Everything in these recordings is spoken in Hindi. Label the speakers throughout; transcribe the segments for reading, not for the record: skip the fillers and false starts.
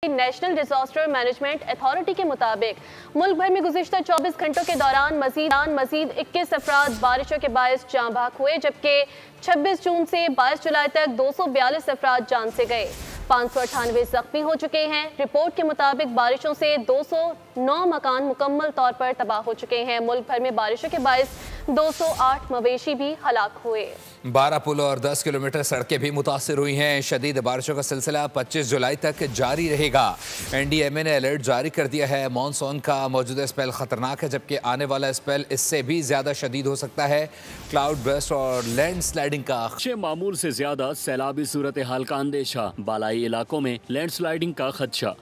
Speaker 1: नेशनल डिजास्टर मैनेजमेंट अथॉरिटी के मुताबिक मुल्क भर में गुज़िश्ता 24 घंटों के दौरान मजीद 21 अफराद बारिशों के बायस जाँ बहक हुए, जबकि 26 जून से 22 जुलाई तक 242 अफराद जान से गए। 598 जख्मी हो चुके हैं। रिपोर्ट के मुताबिक बारिशों से 209 मकान मुकम्मल तौर पर तबाह हो चुके हैं। मुल्क भर में बारिशों के बायस 208 मवेशी भी हलाक हुए।
Speaker 2: 12 पुल और 10 किलोमीटर सड़कें भी मुतासिर हुई हैं। शदीद बारिशों का सिलसिला 25 जुलाई तक जारी रहेगा। NDMA ने अलर्ट जारी कर दिया है। मानसून का मौजूदा स्पेल खतरनाक है, जबकि आने वाला स्पेल इससे भी ज्यादा शदीद हो सकता है। क्लाउड बर्स्ट और लैंड स्लाइडिंग का
Speaker 3: मामूल से ज्यादा सैलाबी सूरत हाल का अंदेशा, बालाई इलाकों में लैंडस्लाइडिंग का खदशा।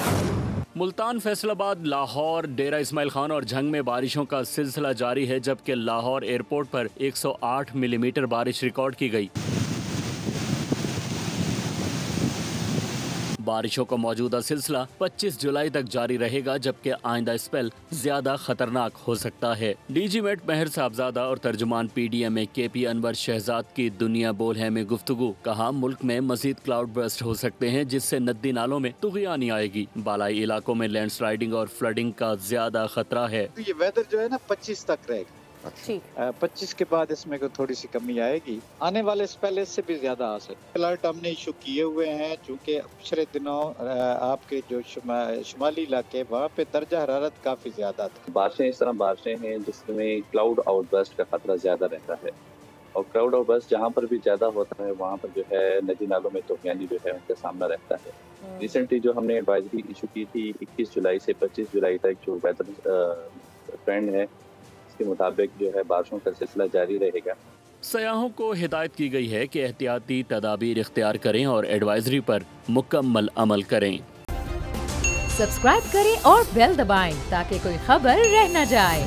Speaker 3: मुल्तान, फैसलाबाद, लाहौर, डेरा इस्माइल खान और झंग में बारिशों का सिलसिला जारी है, जबकि लाहौर एयरपोर्ट पर 108 मिलीमीटर बारिश रिकॉर्ड की गई। बारिशों का मौजूदा सिलसिला 25 जुलाई तक जारी रहेगा, जबकि आइंदा स्पेल ज्यादा खतरनाक हो सकता है। DG मेट महर साहबजादा और तर्जुमान PDMA KP अनवर शहजाद की दुनिया बोल है में गुफ्तगू। कहा, मुल्क में मजीद क्लाउड बर्स्ट हो सकते हैं, जिससे नदी नालों में तुग़यानी आएगी। बालाई इलाकों में लैंडस्लाइडिंग और फ्लडिंग का ज्यादा खतरा है।
Speaker 4: ये वेदर जो है ना 25 तक रहेगा। 25 के बाद इसमें को थोड़ी सी कमी आएगी। आने वाले स्पेल से भी ज्यादा आ सकते। अलर्ट हमने इशू किए हुए हैं, चूँकि पिछले दिनों आपके जो शुमाली इलाके वहाँ पे दर्जा हरारत काफी ज्यादा था।
Speaker 5: बारिशें इस तरह बारिशें हैं जिसमें क्लाउड आउटबर्स्ट का खतरा ज्यादा रहता है, और क्लाउड आउटबर्स्ट जहाँ पर भी ज्यादा होता है वहाँ पर जो है नदी नालों में तूफ़ानी जो है उनका सामना रहता है। रिसेंटली जो हमने एडवाइजरी इशू की थी 21 जुलाई से 25 जुलाई तक, जो वेदर ट्रेंड है के मुताबिक जो है बारिशों का सिलसिला जारी रहेगा।
Speaker 3: सयाहों को हिदायत की गई है कि एहतियाती तदाबीर इख्तियार करें और एडवाइजरी पर मुकम्मल अमल करें।
Speaker 6: सब्सक्राइब करें और बेल दबाएं ताकि कोई खबर रह न जाए।